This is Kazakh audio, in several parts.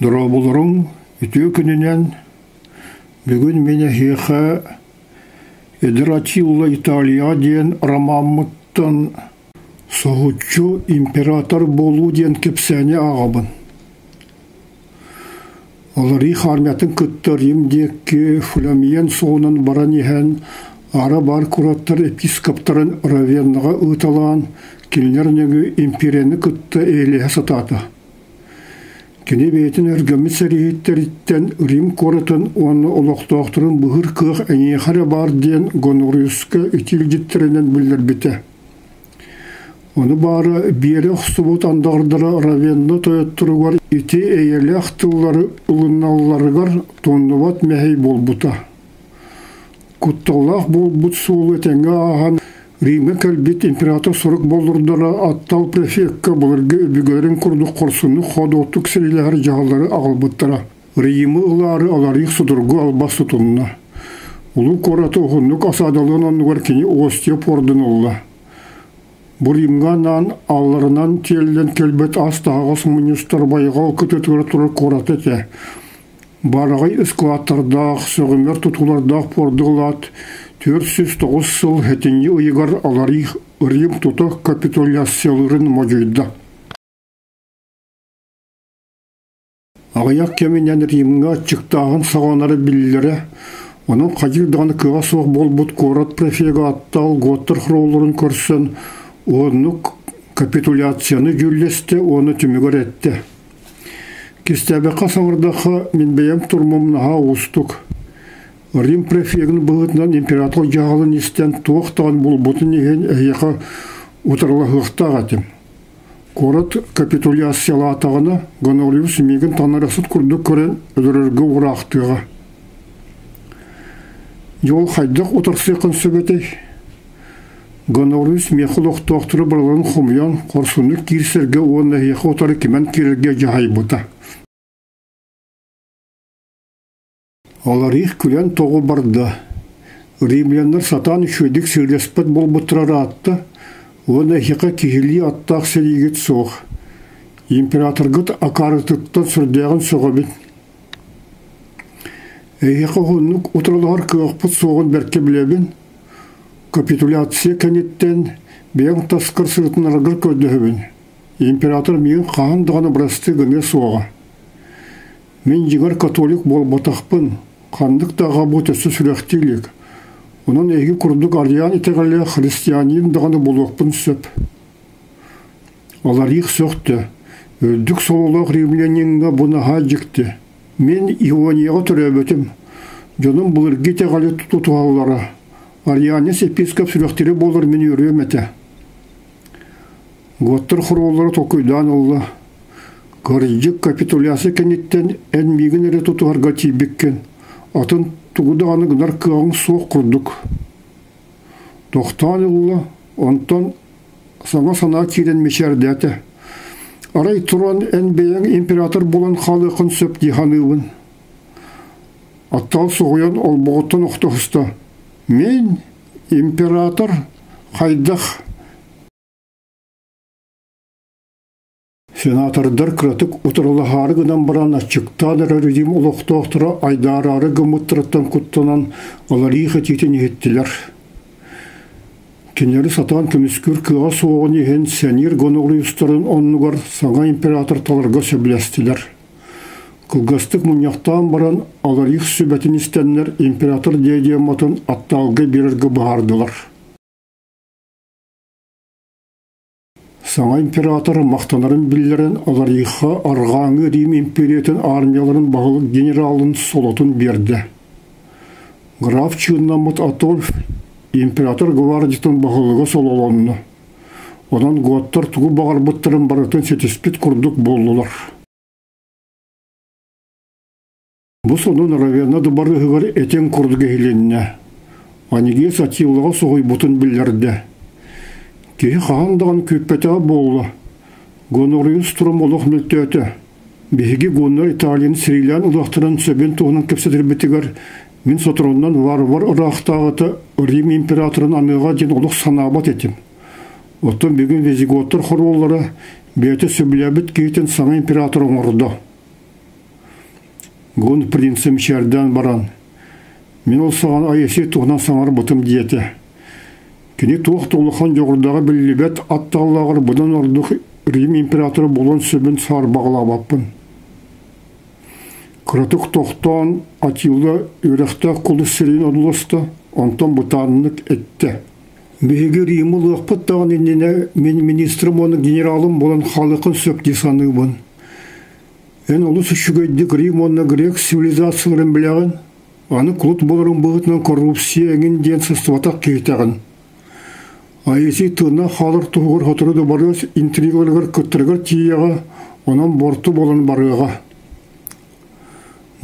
Дұрабылырың үтіе күнінен бүгін мені хеха Эдратилла Италия ден ромаммыттан соғытчу император болу ден кепсәне ағабын. Олары хармятын күттір емдекке фуламиен соғынан баран ехен ара бар кураттар епископтарын равеннаға ұталан келінернегі империяны күтті әйлеге сататы. Кені бейтін өргімі сәрейеттеріттен Рим коратын оны олықтақтырын бұғыр қық әнеқары бар ден Гонорюсқа үтілдеттерінен білдір біті. Оны бары бері ұқсыбыт андағырдыра равенна тойыттырығар үте әйелі ақтылары ұлыналарығар тонныват мәхей болбыта. Құтталақ болбыт суылы тәңі аған Римге кәлбет император сұрық болырдыра аттал префекка бұлырғы өбігерін күрдік қорсыны қодоттық сәрелері жағалары ағылбыттыра. Римі ұлары аларық сұдырғы албасы тұнына. Ұлы қораты ұғынық асадалығын онығар кені оғыстеп ордын ұлла. Бұл Римға нан алларынан телден кәлбет астағыз министр байғал күтетігір тұры қораты те. Барағай ұскылаттардақ, сөғімер тұтулардақ пордығылат, 409 сыл хәтенне ұйығар аларих Рим тұтық капитуляцияларын мөжейді. Ағаяқ кеменен Римға чықтағын сағанары білілері, оның қадилдағаны кыға соқ болбұт корат префега аттал готтыр хроуларын көрсін, оны капитуляцияны жүлесті, оны түмігір әтті. Кестәбі қасаңырдақы мен бәйім тұрмымнаға ұстық. Рим префегін бұғытынан император жағалын істен тоқтаған бұл бұтын еген әйеқа ұтырлығықтақ әтім. Корат капитуляциялы атағына Гонорюс меген танарасыт күрді көрен өдіріргі ұрақтыға. Жол қайдық ұтырсықын сөбетей. Гонорюс меқыл оқтықтыры бұрылын құмиян қорсыны кирсерге оны әйеқа ұтары кемен керерге жағай бұта. Аларих күлен тоғы барды. Римляндар сатан үшөдік сөйлеспет бол бұттырары атты, оны хиқа кехілі аттақ сәлегет соқ. Императоргыт ақарытыттан сүрдеғін соға бен. Әйеқа ғынық ұтыралығар күйақпыт соғын бәрке білебін. Капитуляция кәнеттен бәң тасқыр сұрытын арғыр көдді. Император мен қағындығаны бірасты гіне соға. Мен жігір католик бол батақпын. Қандық таға бұтысы сүректілік. Оның әйгі күрдік ариян етеғілі христианин дағаны болуқпын сөп. Алар иқ сөқті. Өлдік солылық римлянинға бұны ға жікті. Мен Ионияға түрәбетім. Жоным бұлырге тәғалі тұтуғалары. Ариянес епископ сүректері болыр мен үйреметі. Готтыр құрулары тоқыйдан олы. Көріжік капитулясы кәнеттен әнмеген әрі тұтуғарға тейбеккен. Атын тұғыды аны ғынар кығын соқ құрдық. Тоқтан ұлы, онтан саңа сана керен мешердәті. Арай тұран әнбейін император болан қалықын сөп дейханығын. Аттал соғыян ол бұғыттан ұқтығысты. Мен император қайдақ. Сенатордар кратык утырлахары гынан баран ачыктан режим улуқтоқтыра айдарары гымыттырыттан куттанан аларихы титен еттілер. Кенері сатан көміскүр кыға соғын еген сәнер Гонорюстарын оннығар саңа император таларға сөбілестілер. Кылғастық мұнияқтан баран аларих сөбәтін істенлер император дейдематын атталғы берергі бағардылар. Саңа император мақтанарын білдерін аларихы арғаңы Рим империятын армияларын бағылық генералын солотын берді. Граф Чыннамыт Атольф император гвардиятын бағылығы сололанны. Онан готтар тұғы бағар бұттырын барытын сетеспет күрдік болдылар. Бұл сонын равенады барығығыр әтен күрдігі хеленіне. Анеге сатилыға соғый бұтын білдерді. Кеһи қағандаған көппәтіға болы. Гонорюс тұрым олық мүлтөті. Беге гонор Италиян Сириян ұлақтырын сөбен туғынан көпсетір бітігер мен сотырыннан var ұрақтағыты Рим императорын аныға ден олық санабат етім. Оттан беген визиготтар хороллары бәті сөбіләбіт кейтен саңа император оңырды. Гон принцем шерден баран. Мен ол саған айеси туғынан саңар бұтым диеті. Кені туық толыған жоғырдағы білібет аттағылағыр бұдан ордық Рим императоры болон сөбін сар бағылап аппын. Кратық тоқтан Атилда үріқті құлы сирен одылысты, онтан бұтанынық етті. Беге Римы лықпыттаған еніне мен министрім оны генералым болан халықын сөпте санығын. Эн олысы шүгейдік Рим оны грек цивилизацияларын білеген, аны құлыт болырын бұғытынан коррупция әңін ден сыстыватақ кейтеген. Айеси тына халыр туғыр хотырыды барыз интригалығыр күттіргір тияға, онан борты болын барыға.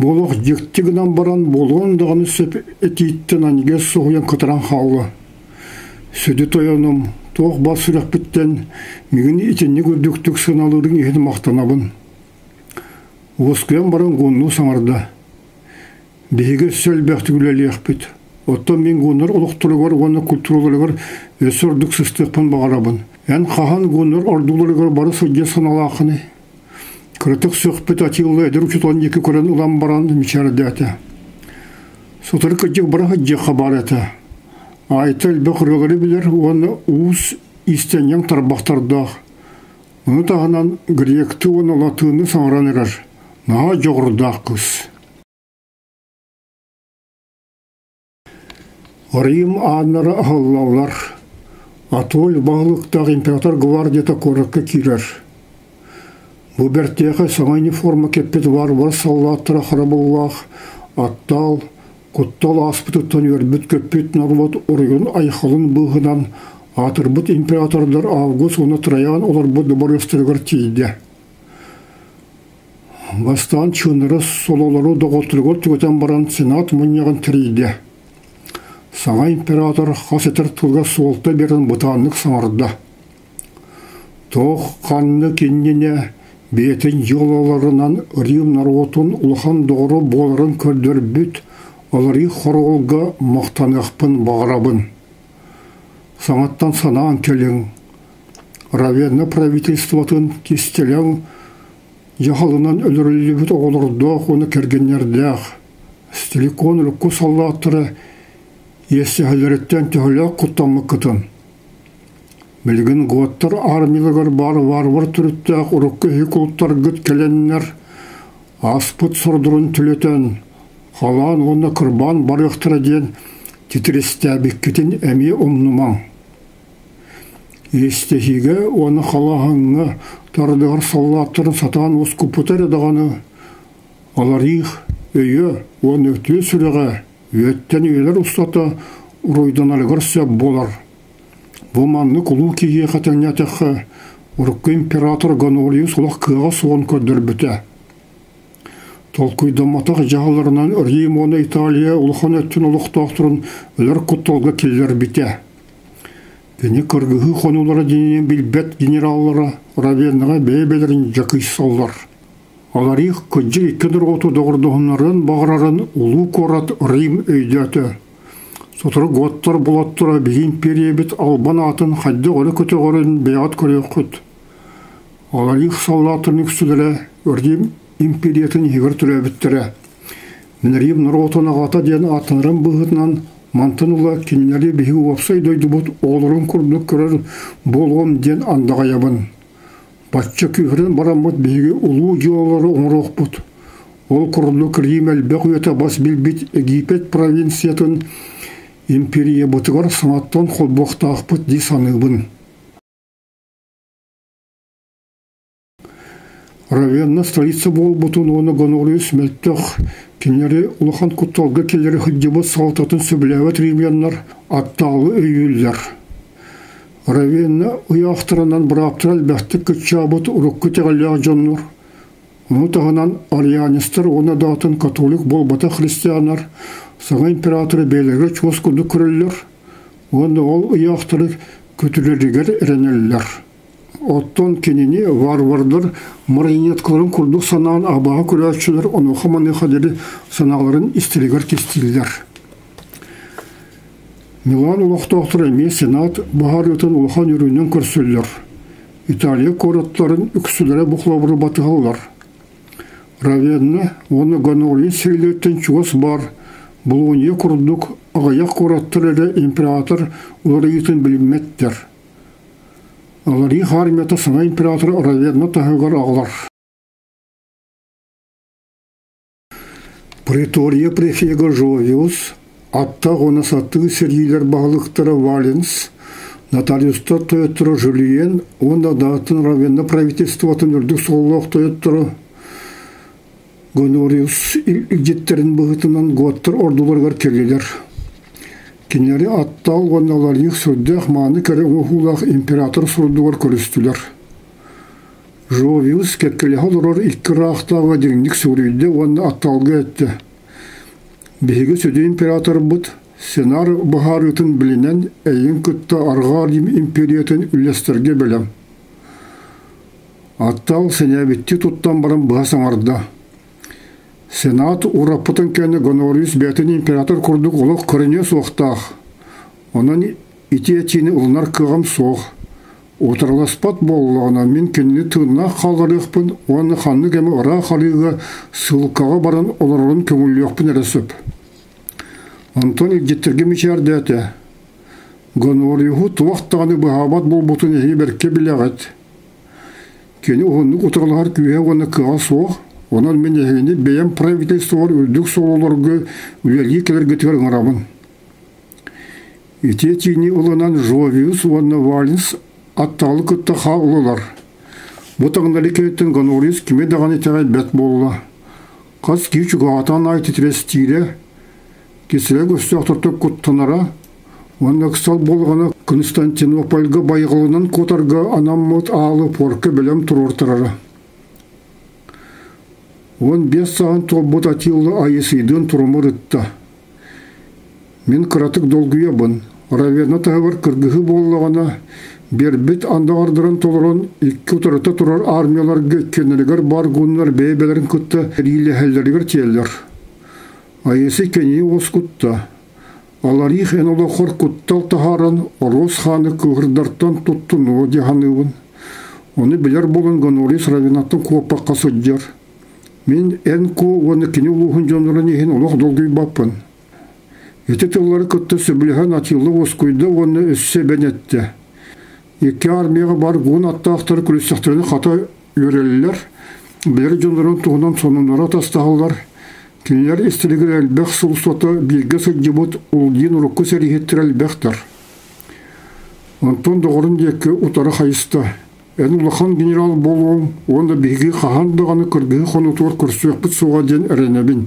Болық жектігінен баран болғандағаны сөп әтейттен әнеге соғыян күтіран қауы. Сөді тояным, тоқ бас сүрек біттен, мегін етенне көрдіктік сыналырың ехін мақтанабын. Оскаян баран ғонну саңырда. Беге сөл бәқтігілі әқпет. Оттан мен ғоныр олықтырығар, ғаны культуралығар өсірдік сыстықпын бағарабын. Ән қахан ғоныр ордулығар бары сөдге саналақыны. Кырытық сөқпет Атилла әдір үчітон екі көрін ұлан баран мечәрді әті. Сотыры көтек бұрағы жеқа бар әті. Айты әлбі қырғылары білер, оны уыз истенен тарбақтардақ. Оны тағынан гректі оны латыны саңыран әрір. Наға жоғырдақ қыз. Рим анары ағылаулар. Атол бағылықтағы император гвардията көрікке кирер. Бұл бәртеғі саңайны форма кеппет var саллаттыра қарабыллақ, аттал, құттал аспытыттан өрбіт көппет нарват орыйын айқалын бұғынан атырбыт императордар Август оны Троян олар бұд барыстырғыр тейді. Бастан чыныры сололары доғылтырғыр түгітен баран сенат мұнияған тірейді. Саңа император қасетір тұлға солты берін бұтанлық саңырды. Тоқ қанны кеннене бетін жолаларынан Рим наротын ұлған доғыры боларын көрдір бүт, олары қорғылға мақтанықпын бағырабын. Саңаттан санаан келің, Равенна правительствотын кестелен, жағалынан өлірілі бүт оғылырдақ оны кергенердәқ. Стеликон үлкі саллаттыры есі әліреттен түйілі құттамы күтін. Білген ғоттар армилығыр бар варвар түріттәқ ұрыққы хекулттар күт келеннер, аспыт сұрдырын түлетен, қалан оны күрбан барықтыра ден титрестәбік кетін әме ұмныман. Естехиге оны қалағыңы тардығыр саллаттырын сатан оскупутар едіғаны, алар иқ өйі оны өте сүріға өттен өйлер ұстаты ұройдан алығыр сөп болар. Бұманны құлу кейе қатаңня тәқі ұрыққы император Ганолиус ұлақ кыға соғын көрдір біті. Толқыйдаматақ жағаларынан Рим оны Италия ұлған өттін ұлықтақтырын өлір құтталға келер біті. Бені кіргігі қонулары денен білбет генераллары Равеннаға бәйбелерін жақый салдар. Аларих көджі еккендір оту доғырдығынларын бағырарын ұлу қорат Рим өйдәті. Сотыры ғоттар бұлаттыра бей империя бет албан атын қадды олы көтеғырын бейат көрі құд. Аларих саллатын үксілері Рим империятын егір түрі біттірі. Мен Рим наротын ағата ден атынырын бұғытынан мантынылы кенелері бейі опсай дойды бұд олырын күрдік көрір болуым ден андаға ябын. Батчы күйірін барамыд бейге ұлу жолары оңырақ бұд. Ол күрдік Рим әлбәқ өті бас білбет Египет провинциятын империя бұтығар саңаттан қолбоқты ақпыт дей санығын. Равенна столица бол бұтын оны Ганолиус мәлттіқ кенері ұлыған құтталғы келері хүддебі салтатын сөбіләвет римянлар атталы өйілдер. Равенна ұяқтырынан бұраптыр әлбәқті күтчабыт ұрыққы тәғалияқ жонлар. Оны тағынан арианистер, оны датын католик болбата христианар, саңа императоры бейлері чоз күрді күрілер, оны ол ұяқтыры көтілерігер әренелер. Оттон кенені варвардар марионеткаларын күрдік санаған абаға күрәтшілер, оны қаманы қадері санағыларын істерігер кестілдер. Милан ұлықтақтыр әме сенат бағар өтін ұлған үрінен көрсілдер. Италия қораттарын үксілері бұқлабыры батығалар. Равенна, оны гонорин сөйлеттен чуас бар. Бұл оне құрдық ағаяқ қораттыры император олары етін білметтер. Алары хармета саңа император Равенна тағығар ағылар. Претория префега Жовиус, атта ғона сатты сергейлер бағылықтары Валенс, Нотариуста тойыттыры Жюлиен, онда датын Равенна правительстватын үрдік соллақ тойыттыры Гонориус илжеттерін бұғытынан готтыр ордуларғар келелер. Кенері аттал ғоналарық сүрдіқ маны кәрі оғулақ император сүрдуғар көрістілер. Жовиус кеткелі ғалырар икі рақтаға деңдік сүрейді оны атталғы әтті. Бейгі сөді император бұд, сенар бұхарытын білінен әйін күтті арғарим империятын үлестерге білім. Аттал сенебетті тұттан барым бұға саңарда. Сенат ураппытын кәні Гонориус бәтін император күрдік олық көріне соқтақ. Онын ити-әтіні ұлынар кығым соқ. Отырласпат болуғана мен кеніне тұғына қалғарықпын, оны қанны кәмі ұра қалыға сылқаға баран оларылын көңіліқпін әрісіп. Антон илжеттерге мешәрді әті. Гонориуху туақтағаны бұхабат бол бұтын әйі бәрке білеғет. Кені оғынық отырлағар күйе оны кыға соқ. Онан мен әйіні бәйім правительстволар үлдік солыларға үлелі келерге тігер ғарамын. Ете-тейіне ұлынан Жовиус, оны Валенс атталы күтті қағылылар. Бұтағынлары кәйттен Гонориус кеме даған етеғай бәт болыла. Қаз кейчі ғатан айты тірестейді, кесірек өсті ақтыртып күттінара, оны қысал болғаны Константинопольға байғылынан көтарға анаммыт алы порқы білім тұрортырары. 15 сағын толбут атилы айысыйдың тұрымы рытта. Мен қыратық долгуя бұн. Равенна тағыр кіргігі болығана бербет андағардырын толырын екі ұтырыта тұрар армияларға кенелігер бар ғынлар бәйбелерін күтті рейлі әлдерігер телдер. Айысы кәне ос күтті. Аларих ән олы қор күттал тағарын Орос ханы күғырдартан тұттыны дегенігін. Оны білер болын Гонориус Равеннаттың қуапаққа сөддер. Мен әнку оны кені ұлығын жонырын ехен олық долгүй баппын. Еті тыллары күтті сөбіліған атылы оскүйді оны өссе бәнетті. Екі армияға бар ғын аттақтары күлістіқтіріні қата өрелілер. Білер жонырын тұғынан сонынлары тастағылар. Кенелер істілігір әлбәқ сұлсоты білгі сұлжыбыт ұлден ұрыққы сәрігеттір әлбәқтір. Антон доғырын декі ұтары қайысты. Ән ұлақан генерал болуым, онда бейгі қағандығаны кіргігі қонытуар күрсуақпыт суға ден әренебін.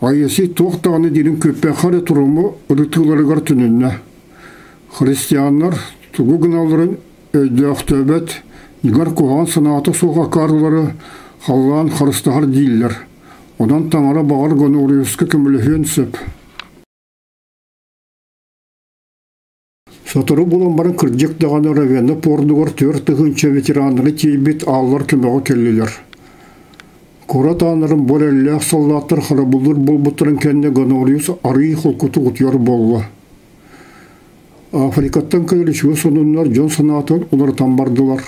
Айесі тоқтағаны дейін көппәқары тұрымы ұрытыларығар түнінне. Христианлар тұғы гыналарын өйді ақтөбет, егер қоған сынаты суға қарылары қалған қарыстағар дейлер. Одан таңара бағар Гонориусқа көміліген сөп. Сатыры болан барын кірдек дағаны Равенна пордығыр 4-тігінші ветеранлары тейбет алылар кемеға келлелер. Кора танырын бол әлі солдаттар қарабылыр бол бұттырын кәнне Гонориус арый құлқыты ұтыяр болы. Африкаттан кәлішігі сонынлар жон санатын олардан бардылар.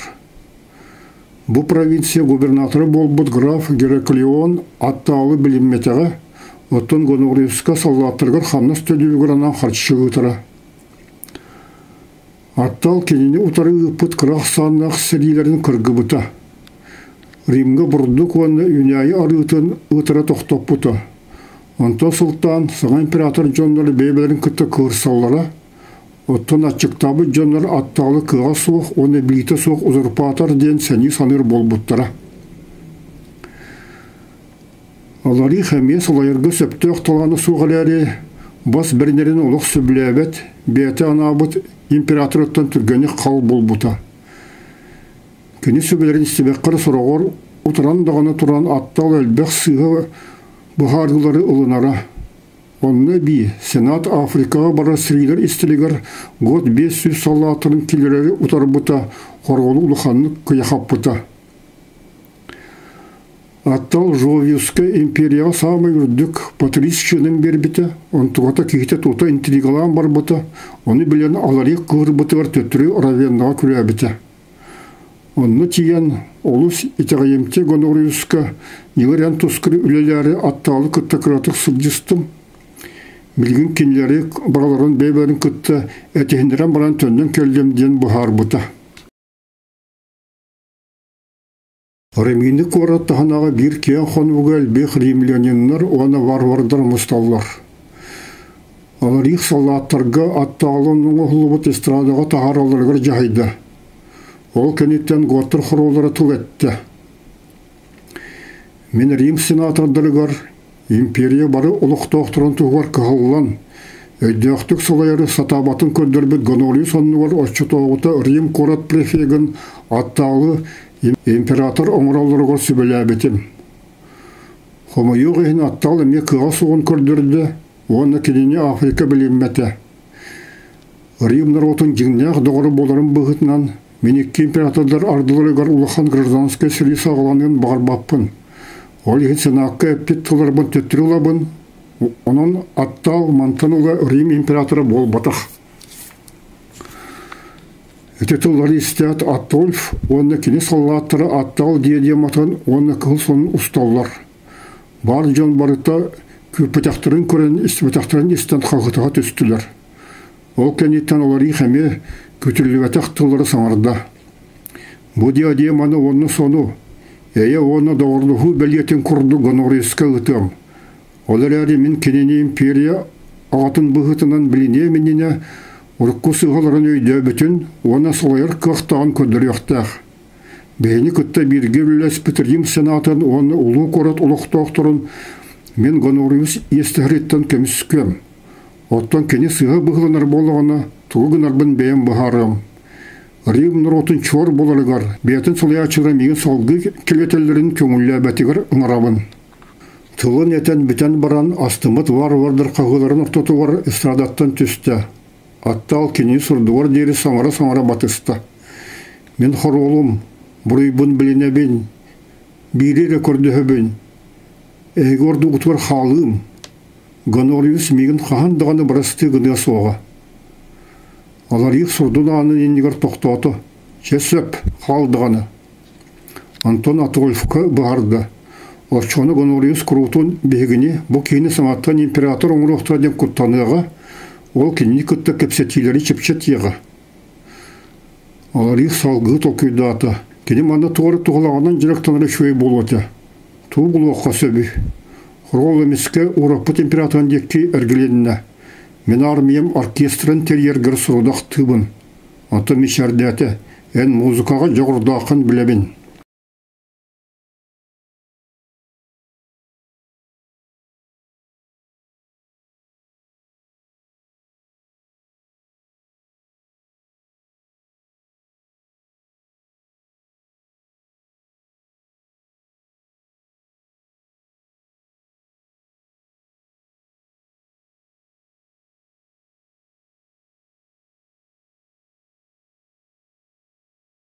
Бұ провинция губернаторы бол бұд граф Гераклион атталы білімметіға оттын Гонориусқа солдаттарғыр қамнас төлігіранан қарчы ғытыра. Аттал кеніне ұтары ұпыт қырақ саннақ сәрилерін кіргі бұта. Римге бұрдық оны үнайы арытын ұтыра тоқтап бұта. Онта сұлтан саңа император жонлары бейбелерін күтті кырсаллара. Оттан атчықтабы жонлар атталы кыға соқ, оны бейті соқ ұзырпатар ден сәні саныр бол бұттара. Алары қәме солайырғы сөпті оқталаны соғалары бас бірнерін олық сөбіләбет, бәті анабыт императорыттан түргені қал бол бұта. Кені сөбелерін істебекқары сұрағыр ұтыран дағаны тұран аттал әлбәқ сыға бұхарғылары ұлынара. Онны би, Сенат Африкаға бара сіргілер істілігер год 500 солдаттарын келері ұтар бұта, қорғолы ұлықанны қияқап бұта. Аттал Жовиусқа империяға самай үрдік патрисшінің бербіті, онтығата кейті тота интригалан бар бұта, оны білен аларық қығыр бұтығар төттірі Равеннаға күрі әбіті. Онны тиен олус итағайымте гонориуска негерен тускыры үлелері атталы кыттакыратық сылжыстым. Билгин кинлери бағаларын бейберін кытты әтехіндерен баран төнден келдемден бұхар бұта. Ремгіндік ораттағанаға бір кен қонуғал бек римлянинлар оны варвардар мұсталлар. Алар их салаттарға аттағалының ұғылыбыт эстрадаға тағараларғар жайды. Ол кенеттен ғоттыр құролары тұл етті. Мен Рим сенатордырығар империя бары ұлық тоқтырын тұғар кығылан. Өйдіқтік солайыры сатабатын көндірбет гонолий сонуғар очы тоғыта Рим корат префегін аттағы император оңыралырығар сөбеләбетім. Хомайық ехін атталы ме кыға суғын көрдірді, оны кенене Африка білемметі. Римнар отын жіңнәқ доғыры боларын бұғытынан менекке императордар ардылырығар ұлыған гражданскай сірі сағыланын бағарбаппын. Ол ехін сенаққа әппет тұларбын төттірі олабын, оның аттал мантануға Рим императоры бол батақ. Өтетілдары істеят Аттолф, оны кене саллаттары аттал диадематын, оны кыл сонын ұсталлар. Бар жон барыта күрпетақтарын көрен істепетақтарын істен қағытыға түстілер. Ол кенеттен олар ихәме көтірілуәтақ тұлары саңарда. Бұ диадеманы оны сону, әйе оны дауырлығы бәлетін құрды гонорейсқа ұтым. Олар әрі мен кенені империя ағатын бұғытынан біліне меніне ұрыққы сығаларын өйді бүтін, оны солайыр қақтағын көндір яқтақ. Бәйіні күтті бірге үләс бітірім сенатын оны ұлы қорат ұлықтақтырын мен гонорейс естіғіреттен көміскем. Оттан кені сыға бұғылынар болығына тұғынарбын бәйін бұхарым. Рим нұротын чор боларығар, бәйтін солай ачыра меген салғы келетелерін көңілі бәтігір ұңырабын. Тылын етен бітен баран астымыт вар-вардар қағыларын ұртатуғар эстрадаттан түсті. Аттал кені сұрдуғар дері саңара батысты. Мен хоролым, бұрыйбын білінебін, бейрері көрді Әйгі орды ұтығар халым, Гонорейс меген қағандығаны бірісті гыны соға. Алар их сұрдың аны енігер тоқтаты, жесіп қалдығаны. Антон Атолфқа бағарды. Орчоны Гонорейс құрутын бегіне бұл кейіні саңаттан император оңырықтырден күттаныға, ол кенені күтті кепсетилері чепчет еға. Алар их салғы толкүйді аты. Кені маңда туғары туғылағынан жүректаныры шөй болуыты. Ту бұл оққа сөбі. Құрғол емеске Ураппы температурын декке әргіленіне. Мен армиям оркестрын терьергір сұрудақ тыбын. Аты мешәрдәті, ән музыкаға жоғырдақын білебін.